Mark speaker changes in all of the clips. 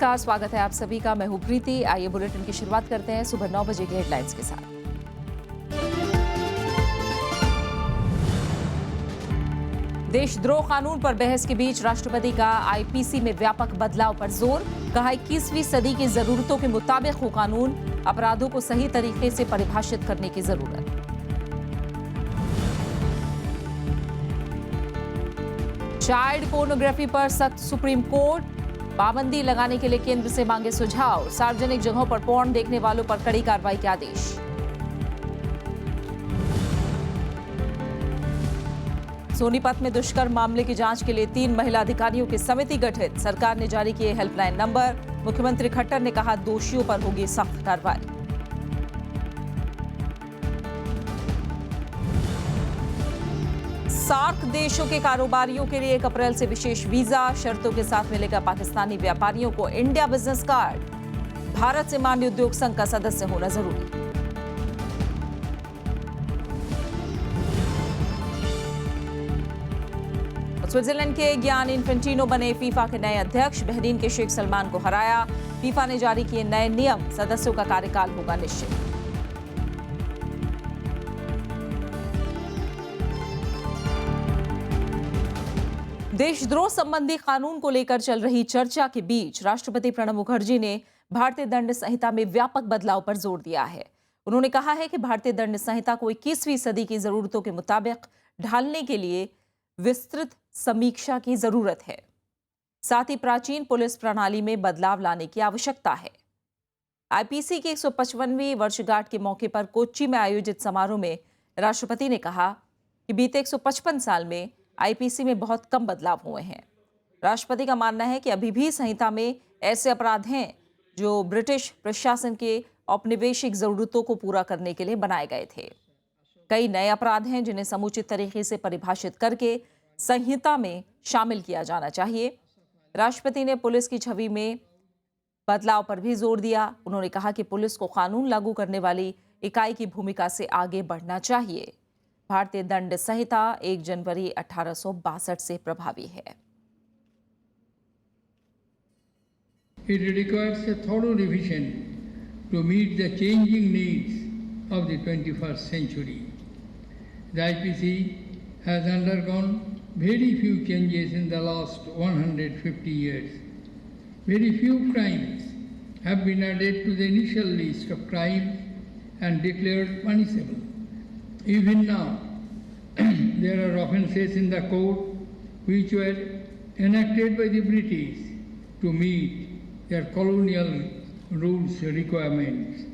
Speaker 1: नमस्कार, स्वागत है आप सभी का। मैं हूं प्रीति। आइए बुलेटिन की शुरुआत करते हैं सुबह 9 बजे के हेडलाइंस के साथ। देशद्रोह कानून पर बहस के बीच राष्ट्रपति का आईपीसी में व्यापक बदलाव पर जोर। कहा 21वीं सदी की जरूरतों के मुताबिक हो कानून, अपराधों को सही तरीके से परिभाषित करने की जरूरत। चाइल्ड पोर्नोग्राफी पर सख्त सुप्रीम कोर्ट, पाबंदी लगाने के लिए केंद्र से मांगे सुझाव। सार्वजनिक जगहों पर पोर्न देखने वालों पर कड़ी कार्रवाई के आदेश। सोनीपत में दुष्कर्म मामले की जांच के लिए 3 महिला अधिकारियों की समिति गठित। सरकार ने जारी किए हेल्पलाइन नंबर। मुख्यमंत्री खट्टर ने कहा दोषियों पर होगी सख्त कार्रवाई। सार्क देशों के कारोबारियों के लिए 1 अप्रैल से विशेष वीजा, शर्तों के साथ मिलेगा पाकिस्तानी व्यापारियों को इंडिया बिजनेस कार्ड। भारत से मान्य उद्योग संघ का सदस्य होना जरूरी। स्विट्जरलैंड के गियानी इन्फेंटिनो बने फीफा के नए अध्यक्ष। बहरीन के शेख सलमान को हराया। फीफा ने जारी किए नए नियम, सदस्यों का कार्यकाल होगा निश्चित। देशद्रोह संबंधी कानून को लेकर चल रही चर्चा के बीच राष्ट्रपति प्रणब मुखर्जी ने भारतीय दंड संहिता में व्यापक बदलाव पर जोर दिया है। उन्होंने कहा है कि भारतीय दंड संहिता को 21वीं सदी की जरूरतों के मुताबिक ढालने के लिए विस्तृत समीक्षा की जरूरत है। साथ ही प्राचीन पुलिस प्रणाली में बदलाव लाने की आवश्यकता है। आईपीसी की 155वीं वर्षगांठ के मौके पर कोच्चि में आयोजित समारोह में राष्ट्रपति ने कहा कि बीते 155 साल में आईपीसी में बहुत कम बदलाव हुए हैं। राष्ट्रपति का मानना है कि अभी भी संहिता में ऐसे अपराध हैं जो ब्रिटिश प्रशासन के औपनिवेशिक जरूरतों को पूरा करने के लिए बनाए गए थे। कई नए अपराध हैं जिन्हें समुचित तरीके से परिभाषित करके संहिता में शामिल किया जाना चाहिए। राष्ट्रपति ने पुलिस की छवि में बदलाव पर भी जोर दिया। उन्होंने कहा कि पुलिस को कानून लागू करने वाली इकाई की भूमिका से आगे बढ़ना चाहिए। भारतीय दंड संहिता 1 जनवरी 1862 से प्रभावी है।
Speaker 2: It requires a thorough revision to meet the changing needs of the 21st century. The IPC has undergone very few changes in the last 150 years. Very few crimes have been added to the initial list of crimes and declared punishable. Even now, there are offences in the code which were enacted by the British to meet their colonial rules requirements.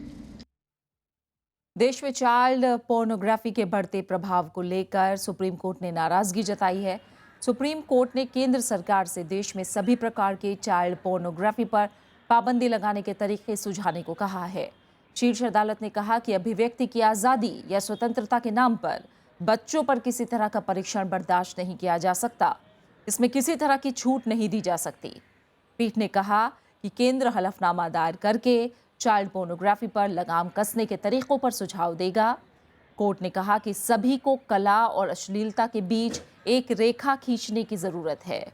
Speaker 1: देश में child pornography के बढ़ते प्रभाव को लेकर supreme court ने नाराजगी जताई है। सुप्रीम कोर्ट ने केंद्र सरकार से देश में सभी प्रकार के चाइल्ड पोर्नोग्राफी पर पाबंदी लगाने के तरीके सुझाने को कहा है। शीर्ष अदालत ने कहा कि अभिव्यक्ति की आज़ादी या स्वतंत्रता के नाम पर बच्चों पर किसी तरह का परीक्षण बर्दाश्त नहीं किया जा सकता। इसमें किसी तरह की छूट नहीं दी जा सकती। पीठ ने कहा कि केंद्र हलफनामा दायर करके चाइल्ड पोर्नोग्राफी पर लगाम कसने के तरीकों पर सुझाव देगा। कोर्ट ने कहा कि सभी को कला और अश्लीलता के बीच एक रेखा खींचने की जरूरत है।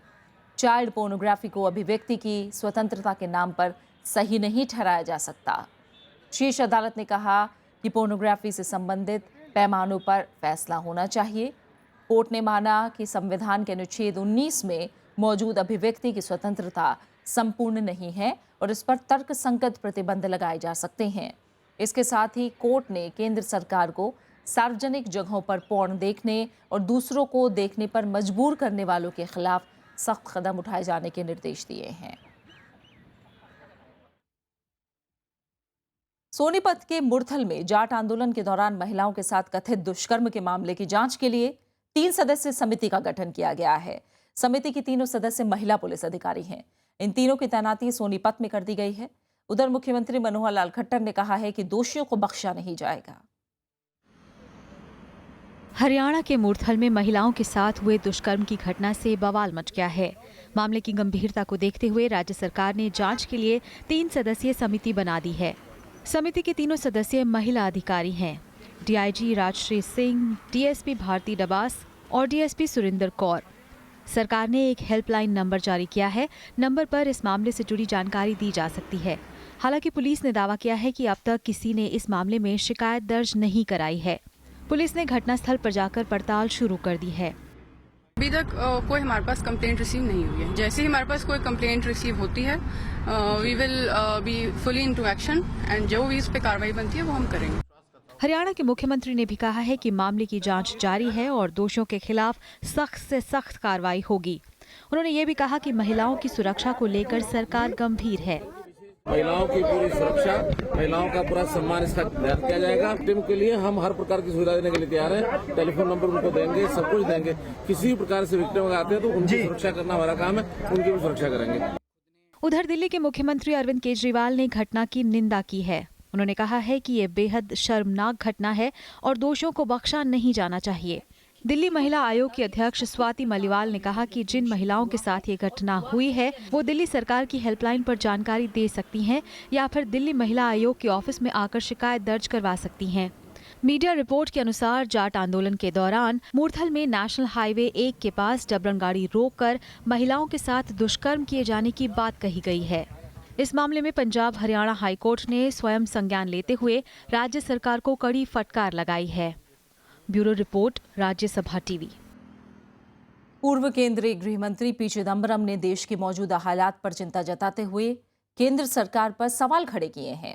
Speaker 1: चाइल्ड पोर्नोग्राफी को अभिव्यक्ति की स्वतंत्रता के नाम पर सही नहीं ठहराया जा सकता। शीर्ष अदालत ने कहा कि पोर्नोग्राफी से संबंधित पैमानों पर फैसला होना चाहिए। कोर्ट ने माना कि संविधान के अनुच्छेद 19 में मौजूद अभिव्यक्ति की स्वतंत्रता संपूर्ण नहीं है और इस पर तर्कसंगत प्रतिबंध लगाए जा सकते हैं। इसके साथ ही कोर्ट ने केंद्र सरकार को सार्वजनिक जगहों पर पोर्न देखने और दूसरों को देखने पर मजबूर करने वालों के खिलाफ सख्त कदम उठाए जाने के निर्देश दिए हैं। सोनीपत के मुरथल में जाट आंदोलन के दौरान महिलाओं के साथ कथित दुष्कर्म के मामले की जांच के लिए 3 सदस्यीय समिति का गठन किया गया है। समिति की तीनों सदस्य महिला पुलिस अधिकारी हैं। इन तीनों की तैनाती सोनीपत में कर दी गई है। उधर मुख्यमंत्री मनोहर लाल खट्टर ने कहा है कि दोषियों को बख्शा नहीं जाएगा।
Speaker 3: हरियाणा के मुरथल में महिलाओं के साथ हुए दुष्कर्म की घटना से बवाल मच गया है। मामले की गंभीरता को देखते हुए राज्य सरकार ने जांच के लिए 3 सदस्यीय समिति बना दी है। समिति के तीनों सदस्य महिला अधिकारी हैं। डीआईजी राजश्री सिंह, डीएसपी भारती डबास और डीएसपी सुरेंद्र कौर। सरकार ने एक हेल्पलाइन नंबर जारी किया है। नंबर पर इस मामले से जुड़ी जानकारी दी जा सकती है। हालांकि पुलिस ने दावा किया है कि अब तक किसी ने इस मामले में शिकायत दर्ज नहीं कराई है। पुलिस ने घटनास्थल पर जाकर पड़ताल शुरू कर दी है।
Speaker 4: अभी तक कोई हमारे पास कंप्लेंट रिसीव नहीं हुई है। जैसे ही हमारे पास कोई कंप्लेंट रिसीव होती है we will be fully into action and जो भी इस पे कार्रवाई बनती है वो हम करेंगे।
Speaker 3: हरियाणा के मुख्यमंत्री ने भी कहा है कि मामले की जांच जारी है और दोषियों के खिलाफ सख्त से सख्त कार्रवाई होगी। उन्होंने ये भी कहा कि महिलाओं की सुरक्षा को लेकर सरकार गंभीर है।
Speaker 5: महिलाओं की पूरी सुरक्षा, महिलाओं का पूरा सम्मान इसका ध्यान किया जाएगा। टीम के लिए हम हर प्रकार की सुविधा देने के लिए तैयार हैं। टेलीफोन नंबर उनको देंगे, सब कुछ देंगे। किसी भी प्रकार से विक्टिम आते हैं तो उनकी सुरक्षा करना हमारा काम है, उनकी भी सुरक्षा करेंगे।
Speaker 3: उधर दिल्ली के मुख्यमंत्री अरविंद केजरीवाल ने घटना की निंदा की है। उन्होंने कहा है कि ये बेहद शर्मनाक घटना है और दोषियों को बख्शा नहीं जाना चाहिए। दिल्ली महिला आयोग की अध्यक्ष स्वाति मलिवाल ने कहा कि जिन महिलाओं के साथ ये घटना हुई है वो दिल्ली सरकार की हेल्पलाइन पर जानकारी दे सकती हैं या फिर दिल्ली महिला आयोग के ऑफिस में आकर शिकायत दर्ज करवा सकती हैं। मीडिया रिपोर्ट के अनुसार जाट आंदोलन के दौरान मूर्थल में नेशनल हाईवे 1 के पास डबरन गाड़ी रोककर महिलाओं के साथ दुष्कर्म किए जाने की बात कही गई है। इस मामले में पंजाब हरियाणा हाईकोर्ट ने स्वयं संज्ञान लेते हुए राज्य सरकार को कड़ी फटकार लगाई है। Bureau report, Rajya Sabha TV.
Speaker 1: पूर्व केंद्रीय गृह मंत्री पी चिदम्बरम ने देश के मौजूदा हालात पर चिंता जताते हुए केंद्र सरकार पर सवाल खड़े किए हैं।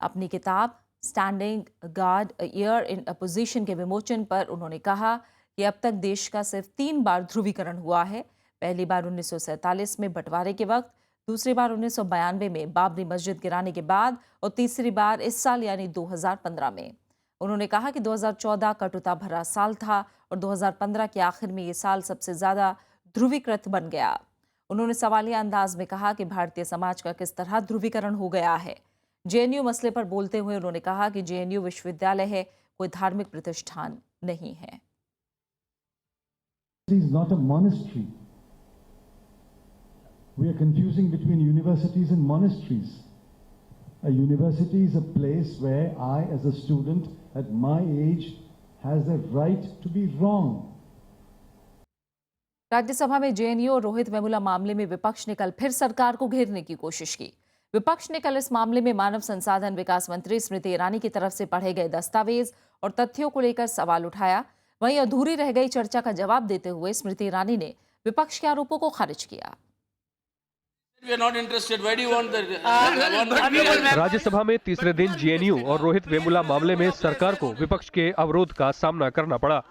Speaker 1: अपनी किताब standing guard a year in opposition के विमोचन पर उन्होंने कहा कि अब तक देश का सिर्फ 3 बार ध्रुवीकरण हुआ है। पहली बार 1947 में बंटवारे के वक्त, दूसरी बार 1992 में बाबरी मस्जिद गिराने के बाद और तीसरी बार इस साल यानी 2015 में। उन्होंने कहा कि 2014 कटुता भरा साल था और 2015 के आखिर में ये साल सबसे ज्यादा ध्रुवीकृत बन गया। उन्होंने सवालिया अंदाज में कहा कि भारतीय समाज का किस तरह ध्रुवीकरण हो गया है। जेएनयू मसले पर बोलते हुए उन्होंने कहा कि जेएनयू विश्वविद्यालय है, कोई धार्मिक प्रतिष्ठान नहीं है।
Speaker 6: We are confusing between universities and monasteries. A university is a place where I, as a student at my age, has the right to be wrong.
Speaker 1: Rajya Sabha में जेएनयू और रोहित वेमुला मामले में विपक्ष ने कल फिर सरकार को घेरने की कोशिश की। विपक्ष ने कल इस मामले में मानव संसाधन विकास मंत्री स्मृति ईरानी की तरफ से पढ़े गए दस्तावेज और तथ्यों को लेकर सवाल उठाया। वहीं अधूरी रह गई चर्चा का जवाब देते हुए स्मृति ईरानी ने विपक्ष के आरोपों को खारिज किया।
Speaker 7: राज्यसभा में तीसरे दिन जेएनयू और रोहित वेमुला मामले में सरकार को विपक्ष के अवरोध का सामना करना पड़ा।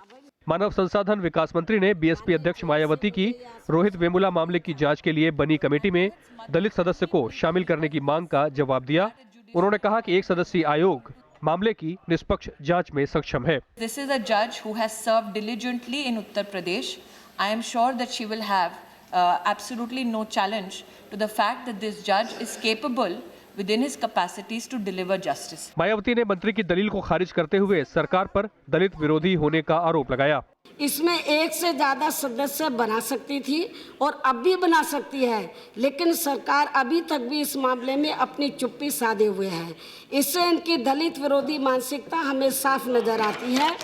Speaker 7: मानव संसाधन विकास मंत्री ने बीएसपी अध्यक्ष मायावती की रोहित वेमुला मामले की जांच के लिए बनी कमेटी में दलित सदस्य को शामिल करने की मांग का जवाब दिया। उन्होंने कहा कि 1 सदस्यीय आयोग मामले की निष्पक्ष जांच में सक्षम है।
Speaker 8: This is a judge who has served diligently in Uttar Pradesh. I am sure that she will have absolutely no challenge to the fact that this judge is capable within his capacities to deliver justice.
Speaker 7: Mayawati ने मंत्री की दलील को खारिज करते हुए सरकार पर दलित विरोधी होने का आरोप लगाया।
Speaker 9: इसमें 1 से ज्यादा सदस्य बना सकती थी और अब भी बना सकती है, लेकिन सरकार अभी तक भी इस मामले में अपनी चुप्पी साधे हुए है। इससे इनकी दलित विरोधी मानसिकता हमें साफ नजर आती है।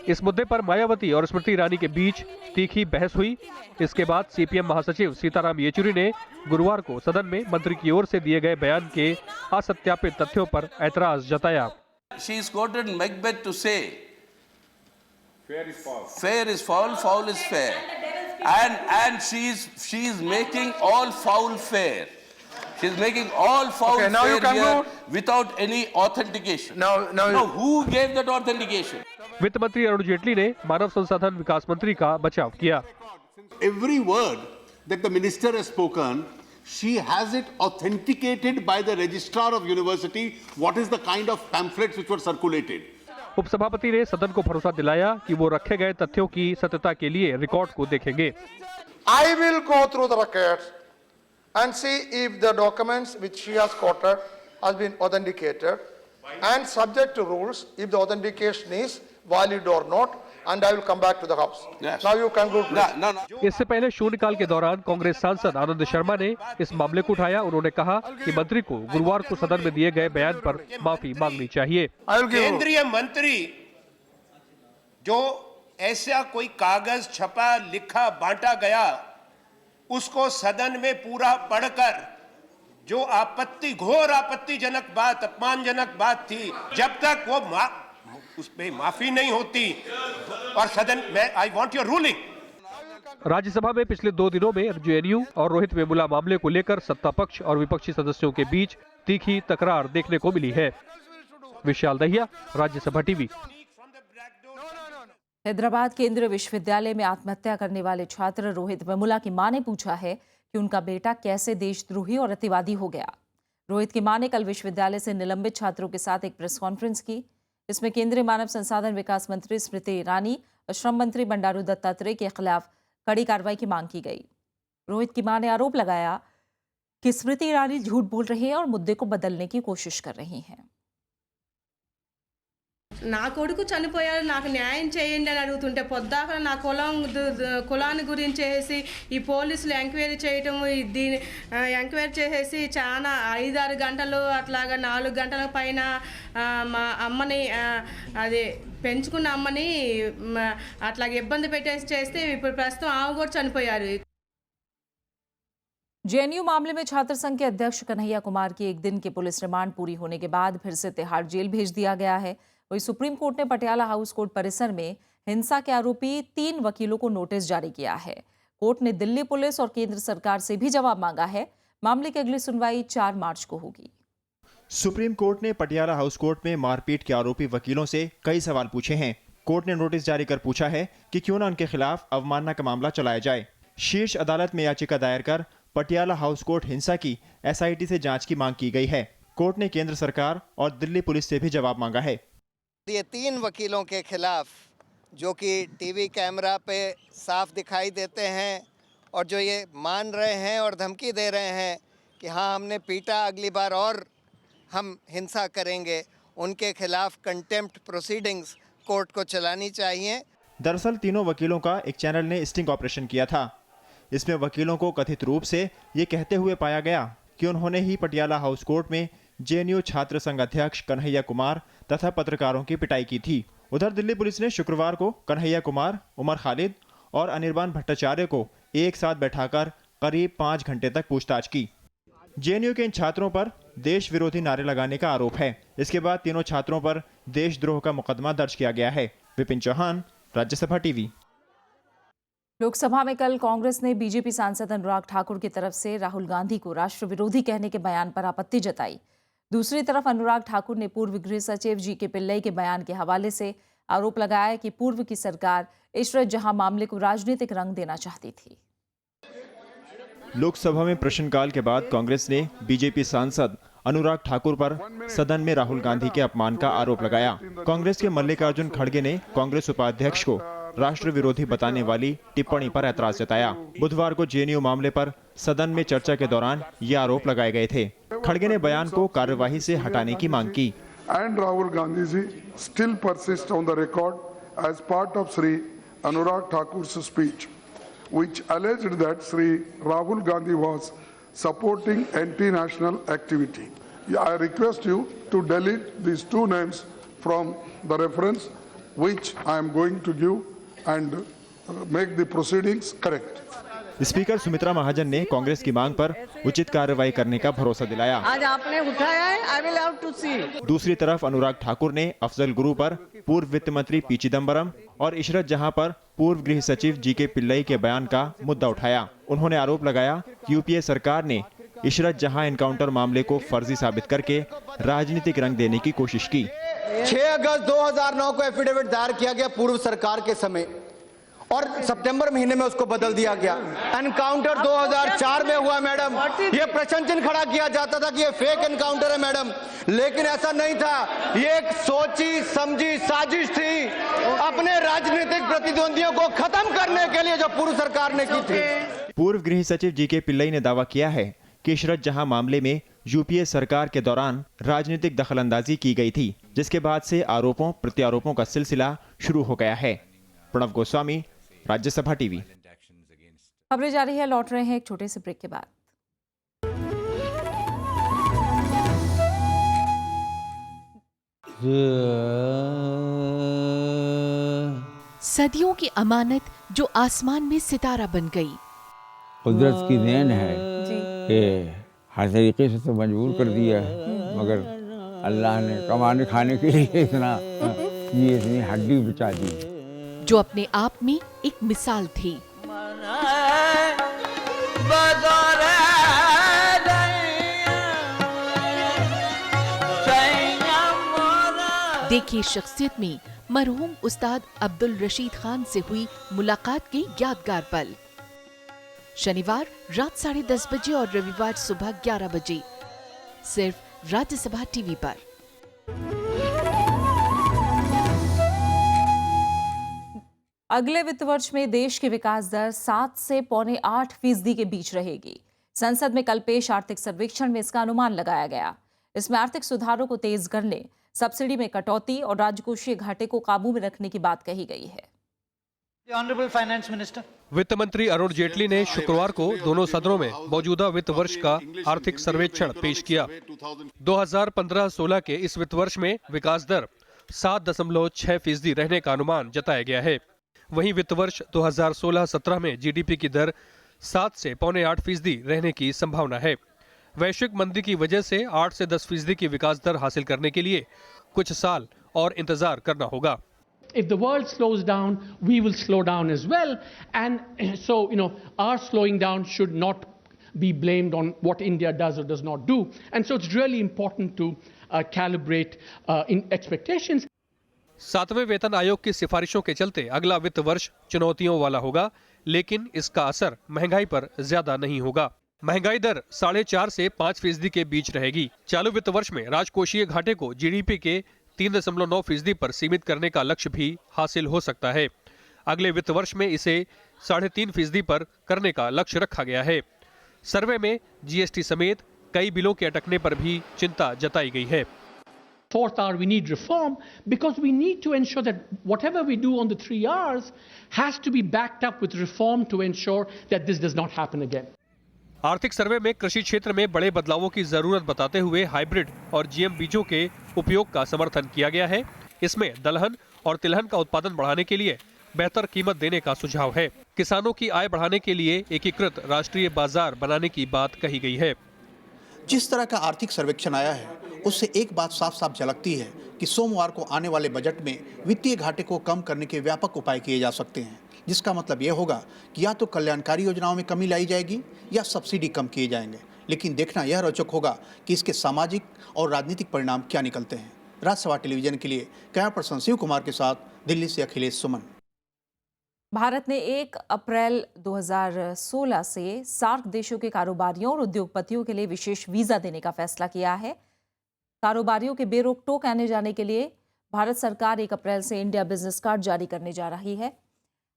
Speaker 7: इस मुद्दे पर मायावती और स्मृति ईरानी के बीच तीखी बहस हुई। इसके बाद सीपीएम महासचिव सीताराम येचुरी ने गुरुवार को सदन में मंत्री की ओर से दिए गए बयान के असत्यापित तथ्यों पर ऐतराज जताया।
Speaker 10: She is quoted Macbeth to say, fair is foul, foul is fair, and she is making all foul fair. She is making all foul fair here without any authentication. Now, who gave that authentication?
Speaker 7: वित्त मंत्री अरुण जेटली ने मानव संसाधन विकास मंत्री का बचाव किया।
Speaker 11: Every word that the minister has spoken, she has it authenticated by the registrar of university. What is the kind of pamphlets which were circulated?
Speaker 7: उपसभापति ने सदन को भरोसा दिलाया कि वो रखे गए तथ्यों की सत्यता के लिए रिकॉर्ड को देखेंगे।
Speaker 12: I will go through the records and see if the documents which she has quoted has been authenticated, and subject to rules if the authentication is valid or not, and I will come back to the house. Yes. Now you conclude.
Speaker 10: No.
Speaker 7: इससे पहले शून्यकाल के दौरान कांग्रेस सांसद आनंद शर्मा ने इस मामले को उठाया। उन्होंने कहा कि मंत्री को गुरुवार को सदन में दिए गए बयान पर माफी मांगनी चाहिए।
Speaker 13: केंद्रीय मंत्री जो ऐसा कोई कागज छपा, लिखा, बांटा गया, उसको सदन में पूरा पढ़कर जो आपत्ति, घोर आपत्तिजनक बात, अपमानजनक बात थी, जब तक वो उस पे माफी नहीं होती और सदन में, I want your ruling.
Speaker 7: Rajya Sabha में पिछले 2 दिनों में जेएनयू और रोहित वेमुला मामले को लेकर सत्ता पक्ष और विपक्षी सदस्यों के बीच तीखी तकरार देखने को मिली है। विशाल दहिया, राज्यसभा टीवी।
Speaker 1: हैदराबाद केंद्रीय विश्वविद्यालय में आत्महत्या करने वाले छात्र रोहित वेमुला की मां ने पूछा है कि उनका बेटा कैसे देशद्रोही और अतिवादी हो गया। रोहित की मां ने कल विश्वविद्यालय से निलंबित छात्रों के साथ एक प्रेस कॉन्फ्रेंस की। इसमें केंद्रीय मानव संसाधन विकास मंत्री स्मृति ईरानी और श्रम मंत्री बंडारू दत्तात्रेय के खिलाफ कड़ी कार्रवाई की मांग की गई। रोहित की मां ने आरोप लगाया कि स्मृति ईरानी झूठ बोल रही हैं और मुद्दे को बदलने की कोशिश कर रही हैं।
Speaker 14: నా కొడుకు చనిపోయాడు, నాకు న్యాయం చేయండి అని అడుగుతుంటే పొద్దాక నా కులాన్ని గురించేసి ఈ పోలీసులు ఎంక్వైరీ చేయటము, దీని ఎంక్వైరీ చేసేసి చాలా 5-6 గంటలు అట్లాగా 4 గంటల పైన మా అమ్మని అది పెంచుకున్న అమ్మని అట్లాగే ఇబ్బంది పెట్టేసి చేస్తే ఇప్పుడు ప్రస్తుతం ఆమె కూడా చనిపోయారు।
Speaker 1: जेएनयू मामले में छात्र संघ के अध्यक्ष कन्हैया कुमार की 1 दिन की पुलिस रिमांड पूरी होने के बाद फिर से तिहाड़ जेल भेज दिया गया है। वहीं सुप्रीम कोर्ट ने पटियाला हाउस कोर्ट परिसर में हिंसा के आरोपी 3 वकीलों को नोटिस जारी किया है। कोर्ट ने दिल्ली पुलिस और केंद्र सरकार से भी जवाब मांगा है। मामले की अगली सुनवाई 4 मार्च को होगी।
Speaker 15: सुप्रीम कोर्ट ने पटियाला हाउस कोर्ट में मारपीट के आरोपी वकीलों से कई सवाल पूछे हैं। कोर्ट ने नोटिस जारी कर पूछा है कि क्यों न उनके खिलाफ अवमानना का मामला चलाया जाए। शीर्ष अदालत में याचिका दायर कर पटियाला हाउस कोर्ट हिंसा की एसआईटी से जांच की मांग की गई है। कोर्ट ने केंद्र सरकार और दिल्ली पुलिस से भी जवाब मांगा है।
Speaker 16: ये 3 वकीलों के खिलाफ जो कि टीवी कैमरा पे साफ दिखाई देते हैं और जो ये मान रहे हैं और धमकी दे रहे हैं कि हाँ हमने पीटा, अगली बार और हम हिंसा करेंगे, उनके खिलाफ कंटेम्प्ट प्रोसीडिंग्स कोर्ट को चलानी चाहिए।
Speaker 15: दरअसल तीनों वकीलों का एक चैनल ने स्टिंग ऑपरेशन किया था। इसमें वकीलों को कथित रूप से ये कहते हुए पाया गया कि उन्होंने ही पटियाला हाउस कोर्ट में जेएनयू छात्र संघ अध्यक्ष कन्हैया कुमार तथा पत्रकारों की पिटाई की थी। उधर दिल्ली पुलिस ने शुक्रवार को कन्हैया कुमार, उमर खालिद और अनिर्बान भट्टाचार्य को एक साथ बैठाकर करीब 5 घंटे तक पूछताछ की। जेएनयू के इन छात्रों पर देश विरोधी नारे लगाने का आरोप है। इसके बाद तीनों छात्रों पर देशद्रोह का मुकदमा दर्ज किया गया है। विपिन चौहान, राज्यसभा टीवी।
Speaker 1: लोकसभा में कल कांग्रेस ने बीजेपी सांसद अनुराग ठाकुर की तरफ से राहुल गांधी को राष्ट्र विरोधी कहने के बयान पर आपत्ति जताई। दूसरी तरफ अनुराग ठाकुर ने पूर्व गृह सचिव जीके पिल्लई के बयान के हवाले से आरोप लगाया कि पूर्व की सरकार इशरत जहां मामले को राजनीतिक रंग देना चाहती थी।
Speaker 15: लोकसभा में प्रश्नकाल के बाद कांग्रेस ने बीजेपी सांसद अनुराग ठाकुर पर सदन में राहुल गांधी के अपमान का आरोप लगाया। कांग्रेस के मल्लिकार्जुन खड़गे ने कांग्रेस उपाध्यक्ष को राष्ट्र विरोधी बताने वाली टिप्पणी पर ऐतराज जताया। बुधवार को जेएनयू मामले पर सदन में चर्चा के दौरान ये आरोप लगाए गए थे। खड़गे ने बयान को कार्यवाही से हटाने की मांग की।
Speaker 17: And Rahul Gandhi ji still persists on the record as part of Sri Anurag Thakur's speech, which alleged that Sri Rahul Gandhi was supporting anti-national activity. I request you to delete these 2 names from the reference, which I am going to give and make the proceedings correct.
Speaker 15: Speaker Sumitra Mahajan ने कांग्रेस की मांग पर उचित कार्रवाई करने का भरोसा दिलाया।
Speaker 14: आज आपने उठाया है, I will have to see.
Speaker 15: दूसरी तरफ अनुराग ठाकुर ने अफजल गुरु पर पूर्व वित्त मंत्री पी चिदम्बरम और इशरत जहां पर पूर्व गृह सचिव जीके पिल्लई के बयान का मुद्दा उठाया। उन्होंने आरोप लगाया कि यूपीए सरकार ने इशरत जहां एनकाउंटर मामले को फर्जी साबित करके राजनीतिक रंग देने की कोशिश की।
Speaker 18: 6 अगस्त 2009 को एफिडेविट दायर किया गया पूर्व सरकार के समय और सितंबर महीने में उसको बदल दिया गया। एनकाउंटर 2004 में हुआ मैडम, ये प्रश्न चिन्ह खड़ा किया जाता था कि ये फेक एनकाउंटर है मैडम, लेकिन ऐसा नहीं था। ये एक सोची समझी साजिश थी अपने राजनीतिक प्रतिद्वंदियों को खत्म करने के लिए जो पूर्व सरकार ने की थी।
Speaker 15: पूर्व गृह सचिव जीके पिल्लई ने दावा किया है कि इशरत जहां मामले में यूपीए सरकार के दौरान राजनीतिक दखलंदाजी की गई थी, जिसके बाद से आरोपों प्रत्यारोपों का सिलसिला शुरू हो गया है। प्रणव गोस्वामी, राज्यसभा टीवी।
Speaker 1: खबरें जारी है, लौट रहे हैं एक छोटे से ब्रेक के बाद।
Speaker 3: सदियों की अमानत जो आसमान में सितारा बन गई।
Speaker 19: कुदरत की देन है कि हर तरीके से तो मजबूर कर दिया है, मगर अल्लाह ने कमाने खाने के लिए इतनी हड्डी बचा दी,
Speaker 3: जो अपने आप में एक मिसाल थी। देखिए शख्सियत में मरहूम उस्ताद अब्दुल रशीद खान से हुई मुलाकात के यादगार पल। शनिवार रात 10:30 बजे और रविवार सुबह 11 बजे सिर्फ राज्यसभा टीवी पर।
Speaker 1: अगले वित्त वर्ष में देश की विकास दर 7 से 7.25% के बीच रहेगी। संसद में कल पेश आर्थिक सर्वेक्षण में इसका अनुमान लगाया गया। इसमें आर्थिक सुधारों को तेज करने, सब्सिडी में कटौती और राजकोषीय घाटे को काबू में रखने की बात कही गई है।
Speaker 7: वित्त मंत्री अरुण जेटली ने शुक्रवार को दोनों सदनों में मौजूदा वित्त वर्ष का आर्थिक सर्वेक्षण पेश किया। 2015-16 के इस वित्त वर्ष में विकास दर 7.6% रहने का अनुमान जताया गया है। वहीं वित्त वर्ष 2016-17 में जीडीपी की दर 7 से 7.25% रहने की संभावना है। वैश्विक मंदी की वजह से 8 से 10% की विकास दर हासिल करने के लिए कुछ साल और इंतजार करना होगा।
Speaker 20: If the world slows down, we will slow down as well. And so, our slowing down should not be blamed on what India does or does not do. And so it's really important to calibrate in expectations.
Speaker 7: 7वें वेतन आयोग की सिफारिशों के चलते अगला वित्त वर्ष चुनौतियों वाला होगा, लेकिन इसका असर महंगाई पर ज्यादा नहीं होगा। महंगाई दर 4.5 से 5% के बीच रहेगी। चालू वित्त वर्ष में राजकोषीय घाटे को जीडीपी के 3.9% पर सीमित करने का लक्ष्य भी हासिल हो सकता है। अगले वित्त वर्ष में इसे 3.5% पर करने का लक्ष्य रखा गया है। सर्वे में जीएसटी समेत कई बिलों के अटकने पर भी चिंता जताई गई है।
Speaker 20: Fourth R, we need reform because we need to ensure that whatever we do on the 3 Rs has to be backed up with reform to ensure that this does not happen again.
Speaker 7: आर्थिक सर्वे में कृषि क्षेत्र में बड़े बदलावों की जरूरत बताते हुए हाइब्रिड और जीएम बीजों के उपयोग का समर्थन किया गया है। इसमें दलहन और तिलहन का उत्पादन बढ़ाने के लिए बेहतर कीमत देने का सुझाव है। किसानों की आय बढ़ाने के लिए एकीकृत राष्ट्रीय बाजार बनाने की बात कही गई है।
Speaker 21: जिस तरह का आर्थिक सर्वेक्षण आया है उससे एक बात साफ साफ झलकती है कि सोमवार को आने वाले बजट में वित्तीय घाटे को कम करने के व्यापक उपाय किए जा सकते हैं, जिसका मतलब यह होगा कि या तो कल्याणकारी योजनाओं में कमी लाई जाएगी या सब्सिडी कम किए जाएंगे। लेकिन देखना यह रोचक होगा कि इसके सामाजिक और राजनीतिक परिणाम क्या निकलते हैं। राज्यसभा टेलीविजन के लिए कैमरा पर्सन शिव कुमार के साथ दिल्ली से अखिलेश सुमन।
Speaker 1: भारत ने 1 अप्रैल 2016 से सार्क देशों के कारोबारियों और उद्योगपतियों के लिए विशेष वीजा देने का फैसला किया है। कारोबारियों के बेरोक टोक आने जाने के लिए भारत सरकार 1 अप्रैल से इंडिया बिजनेस कार्ड जारी करने जा रही है।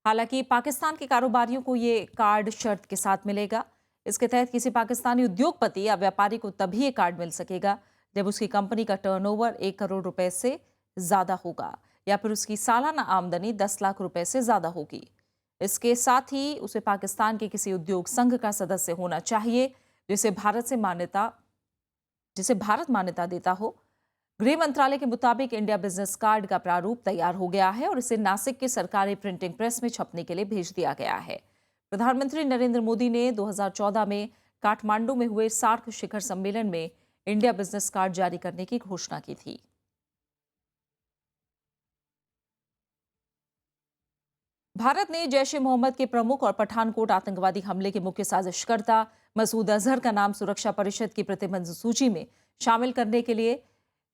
Speaker 1: हालांकि पाकिस्तान के कारोबारियों को ये कार्ड शर्त के साथ मिलेगा। इसके तहत किसी पाकिस्तानी उद्योगपति या व्यापारी को तभी ये कार्ड मिल सकेगा जब उसकी कंपनी का टर्नओवर 1 करोड़ रुपए से ज़्यादा होगा या फिर उसकी सालाना आमदनी 10 लाख रुपए से ज़्यादा होगी। इसके साथ ही उसे पाकिस्तान के किसी उद्योग संघ का सदस्य होना चाहिए जिसे भारत मान्यता देता हो। गृह मंत्रालय के मुताबिक इंडिया बिजनेस कार्ड का प्रारूप तैयार हो गया है और इसे नासिक के सरकारी प्रिंटिंग प्रेस में छपने के लिए भेज दिया गया है। प्रधानमंत्री नरेंद्र मोदी ने 2014 में काठमांडू में हुए सार्क शिखर सम्मेलन में इंडिया बिजनेस कार्ड जारी करने की घोषणा की थी। भारत ने जैश ए मोहम्मद के प्रमुख और पठानकोट आतंकवादी हमले के मुख्य साजिशकर्ता मसूद अजहर का नाम सुरक्षा परिषद की प्रतिबंध सूची में शामिल करने के लिए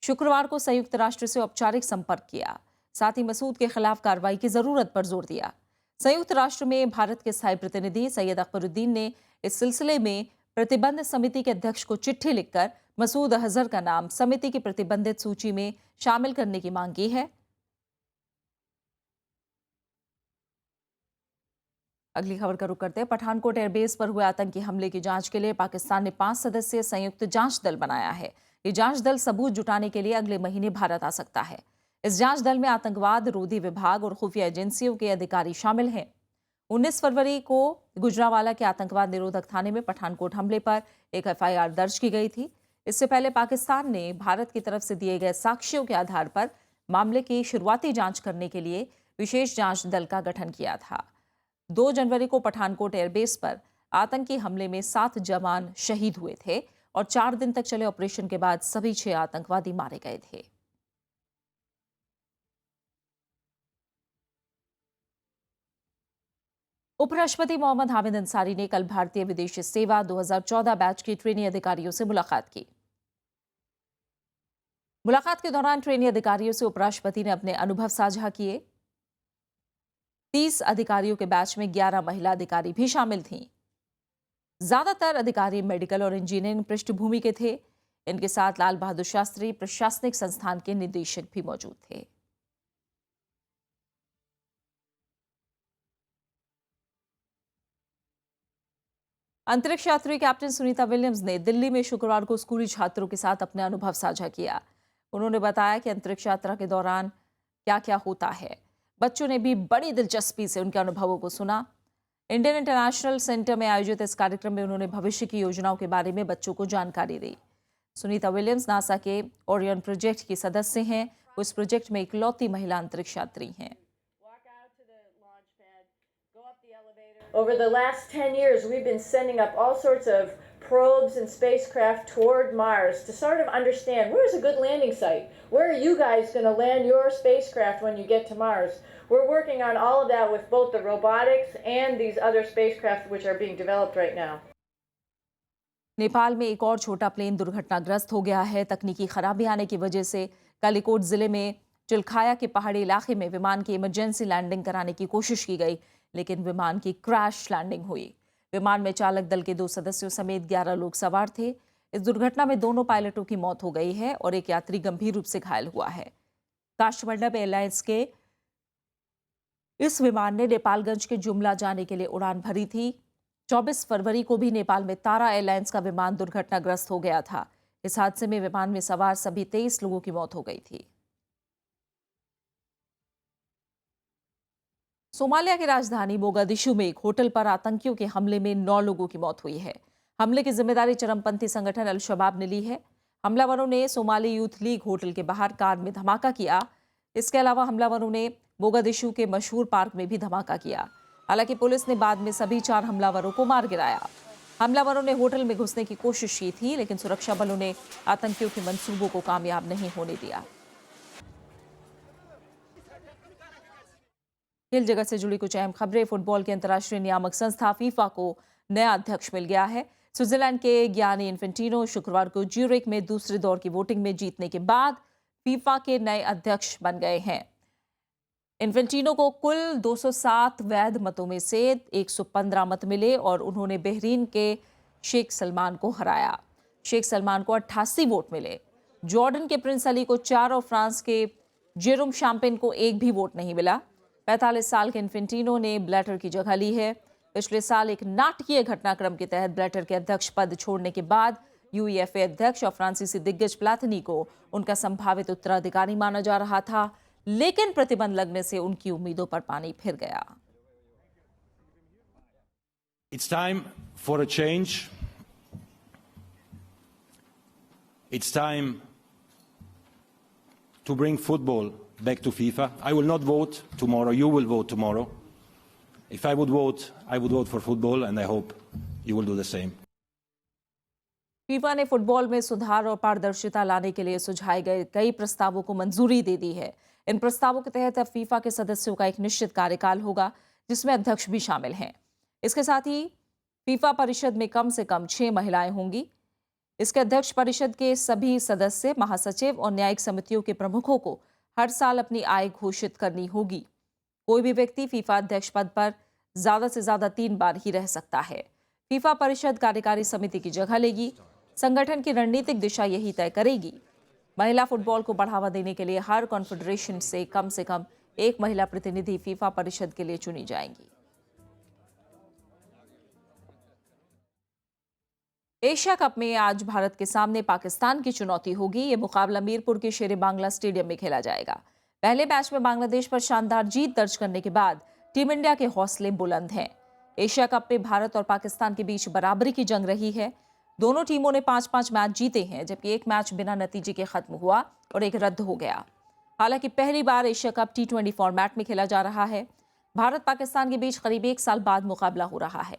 Speaker 1: शुक्रवार को संयुक्त राष्ट्र से औपचारिक संपर्क किया। साथ ही मसूद के खिलाफ कार्रवाई की जरूरत पर जोर दिया। संयुक्त राष्ट्र में भारत के स्थायी प्रतिनिधि सैयद अकबरुद्दीन ने इस सिलसिले में प्रतिबंध समिति के अध्यक्ष को चिट्ठी लिखकर मसूद अजहर का नाम समिति की प्रतिबंधित सूची में शामिल करने की मांग की है। अगली खबर का रुख करते हैं। पठानकोट एयरबेस पर हुए आतंकी हमले की जांच के लिए पाकिस्तान ने 5 सदस्यीय संयुक्त जांच दल बनाया है। ये जांच दल सबूत जुटाने के लिए अगले महीने भारत आ सकता है। इस जांच दल में आतंकवाद रोधी विभाग और खुफिया एजेंसियों के अधिकारी शामिल हैं। 19 फरवरी को गुजरांवाला के आतंकवाद निरोधक थाने में पठानकोट हमले पर एक FIR दर्ज की गई थी। इससे पहले पाकिस्तान ने भारत की तरफ से दिए गए साक्ष्यों के आधार पर मामले की शुरुआती जांच करने के लिए विशेष जांच दल का गठन किया था। 2 जनवरी को पठानकोट एयरबेस पर आतंकी हमले में 7 जवान शहीद हुए थे और 4 दिन तक चले ऑपरेशन के बाद सभी 6 आतंकवादी मारे गए थे। उपराष्ट्रपति मोहम्मद हामिद अंसारी ने कल भारतीय विदेश सेवा 2014 बैच के ट्रेनी अधिकारियों से मुलाकात की। मुलाकात के दौरान ट्रेनी अधिकारियों से उपराष्ट्रपति ने अपने अनुभव साझा किए। 30 अधिकारियों के बैच में 11 महिला अधिकारी भी शामिल थीं। ज्यादातर अधिकारी मेडिकल और इंजीनियरिंग पृष्ठभूमि के थे। इनके साथ लाल बहादुर शास्त्री प्रशासनिक संस्थान के निदेशक भी मौजूद थे। अंतरिक्ष यात्री कैप्टन सुनीता विलियम्स ने दिल्ली में शुक्रवार को स्कूली छात्रों के साथ अपने अनुभव साझा किया। उन्होंने बताया कि अंतरिक्ष यात्रा के दौरान क्या क्या होता है। बच्चों ने भी बड़ी दिलचस्पी से उनके अनुभवों को सुना। इंडियन इंटरनेशनल सेंटर में आयोजित इस कार्यक्रम में उन्होंने भविष्य की योजनाओं के बारे में बच्चों को जानकारी दी। सुनीता विलियम्स नासा के ओरियन प्रोजेक्ट की सदस्य हैं। वो इस प्रोजेक्ट में इकलौती महिला अंतरिक्ष यात्री हैं।
Speaker 2: Over the last 10 years, we've been sending up all sorts of probes and spacecraft toward Mars to sort of understand where's a good landing site? Where are you guys going to land your spacecraft when you get to Mars? We're working on all of that with both the robotics and these other spacecraft which are being developed right now.
Speaker 1: Nepal में एक और छोटा plane दुर्घटनाग्रस्त हो गया है। तकनीकी खराबी आने की वजह से कालीकोट जिले में चिलखाया के पहाड़ी इलाके में विमान की इमरजेंसी लैंडिंग कराने की कोशिश की गई, लेकिन विमान की क्रैश लैंडिंग हुई। विमान में चालक दल के 2 सदस्यों समेत 11 लोग सवार थे। इस दुर्घटना में दोनों पायलटों की मौत हो गई है और एक यात्री गंभीर रूप से घायल हुआ है। काष्ठमंडप एयरलाइंस के इस विमान ने नेपालगंज के जुमला जाने के लिए उड़ान भरी थी। 24 फरवरी को भी नेपाल में तारा एयरलाइंस का विमान दुर्घटनाग्रस्त हो गया था। इस हादसे में विमान में सवार सभी 23 लोगों की मौत हो गई थी। सोमालिया की राजधानी मोगादिशु में एक होटल पर आतंकियों के हमले में 9 लोगों की मौत हुई है। हमले की जिम्मेदारी चरमपंथी संगठन अल शबाब ने ली है। हमलावरों ने सोमाली यूथ लीग होटल के बाहर कार में धमाका किया। इसके अलावा हमलावरों ने मोगादिशु के मशहूर पार्क में भी धमाका किया। हालांकि पुलिस ने बाद में सभी 4 हमलावरों को मार गिराया। हमलावरों ने होटल में घुसने की कोशिश की थी, लेकिन सुरक्षा बलों ने आतंकियों के मंसूबों को कामयाब नहीं होने दिया। खेल जगत से जुड़ी कुछ अहम खबरें। फुटबॉल के अंतर्राष्ट्रीय नियामक संस्था फीफा को नया अध्यक्ष मिल गया है। स्विट्जरलैंड के गियानी इन्फेंटिनो शुक्रवार को ज्यूरिख में दूसरे दौर की वोटिंग में जीतने के बाद फीफा के नए अध्यक्ष बन गए हैं। इन्फेंटिनो को कुल 207 वैध मतों में से 115 मत मिले और उन्होंने बहरीन के शेख सलमान को हराया। शेख सलमान को 88 वोट मिले। जॉर्डन के प्रिंस अली को 4 और फ्रांस के जेरोम शैम्पेन को 1 भी वोट नहीं मिला। 45 साल के इन्फेंटिनो ने ब्लैटर की जगह ली है। पिछले साल एक नाटकीय घटनाक्रम के तहत ब्लैटर के अध्यक्ष पद छोड़ने के बाद यूईएफए अध्यक्ष और फ्रांसीसी दिग्गज प्लाथिनी को उनका संभावित उत्तराधिकारी माना जा रहा था, लेकिन प्रतिबंध लगने से उनकी उम्मीदों पर पानी फिर गया।
Speaker 22: It's time for a change. It's time to bring football back to FIFA. I will not vote tomorrow. You will vote tomorrow. If I would vote, I would vote for football, and I hope you will do the same.
Speaker 1: FIFA ने football में सुधार और पारदर्शिता लाने के लिए सुझाए गए कई प्रस्तावों को मंजूरी दे दी है। इन प्रस्तावों के तहत अब फीफा के सदस्यों का एक निश्चित कार्यकाल होगा, जिसमें अध्यक्ष भी शामिल हैं। इसके साथ ही फीफा परिषद में कम से कम 6 महिलाएं होंगी। इसके अध्यक्ष परिषद के सभी सदस्य, महासचिव और न्यायिक समितियों के प्रमुखों को हर साल अपनी आय घोषित करनी होगी। कोई भी व्यक्ति फीफा अध्यक्ष पद पर ज्यादा से ज्यादा 3 बार ही रह सकता है। फीफा परिषद कार्यकारी समिति की जगह लेगी। संगठन की रणनीतिक दिशा यही तय करेगी। महिला फुटबॉल को बढ़ावा देने के लिए हर कॉन्फेडरेशन से कम 1 महिला प्रतिनिधि फीफा परिषद के लिए चुनी जाएंगी। एशिया कप में आज भारत के सामने पाकिस्तान की चुनौती होगी। ये मुकाबला मीरपुर के शेरे बांग्ला स्टेडियम में खेला जाएगा। पहले मैच में बांग्लादेश पर शानदार जीत दर्ज करने के बाद टीम इंडिया के हौसले बुलंद हैं। एशिया कप में भारत और पाकिस्तान के बीच बराबरी की जंग रही है। दोनों टीमों ने 5-5 मैच जीते हैं, जबकि एक मैच बिना नतीजे के खत्म हुआ और एक रद्द हो गया। हालांकि पहली बार एशिया कप T20 फॉर्मेट में खेला जा रहा है। भारत पाकिस्तान के बीच करीब 1 साल बाद मुकाबला हो रहा है।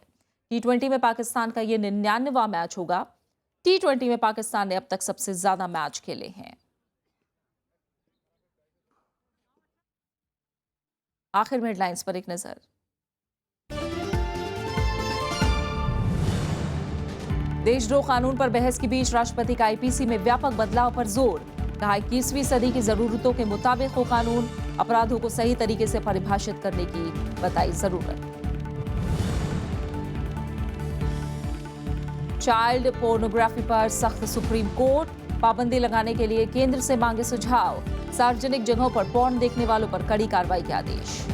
Speaker 1: T20 में पाकिस्तान का ये 99वां मैच होगा। T20 में पाकिस्तान ने अब तक सबसे ज्यादा मैच खेले हैं। आखिर में हेडलाइंस पर एक नजर। देशद्रोह कानून पर बहस के बीच राष्ट्रपति का आईपीसी में व्यापक बदलाव पर जोर। कहा 21वीं सदी की जरूरतों के मुताबिक हो कानून, अपराधों को सही तरीके से परिभाषित करने की बताई जरूरत। चाइल्ड पोर्नोग्राफी पर सख्त सुप्रीम कोर्ट, पाबंदी लगाने के लिए केंद्र से मांगे सुझाव। सार्वजनिक जगहों पर पोर्न देखने वालों पर कड़ी कार्रवाई के आदेश।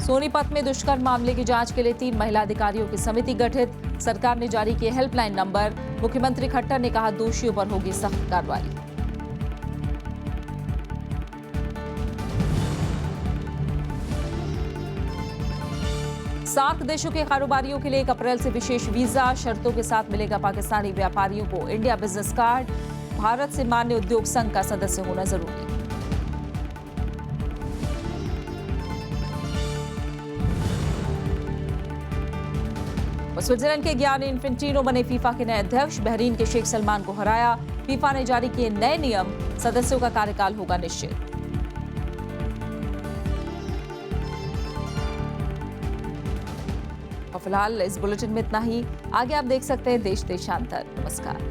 Speaker 1: सोनीपत में दुष्कर्म मामले की जांच के लिए 3 महिला अधिकारियों की समिति गठित। सरकार ने जारी किए हेल्पलाइन नंबर। मुख्यमंत्री खट्टर ने कहा दोषियों पर होगी सख्त कार्रवाई। सार्क देशों के कारोबारियों के लिए 1 अप्रैल से विशेष वीजा, शर्तों के साथ मिलेगा पाकिस्तानी व्यापारियों को इंडिया बिजनेस कार्ड। भारत से मान्य उद्योग संघ का सदस्य होना जरूरी। स्विट्जरलैंड के गियानी इन्फेंटिनो बने फीफा के नए अध्यक्ष। बहरीन के शेख सलमान को हराया। फीफा ने जारी किए नए नियम, सदस्यों का कार्यकाल होगा निश्चित। और फिलहाल इस बुलेटिन में इतना ही। आगे आप देश देशांतर। नमस्कार।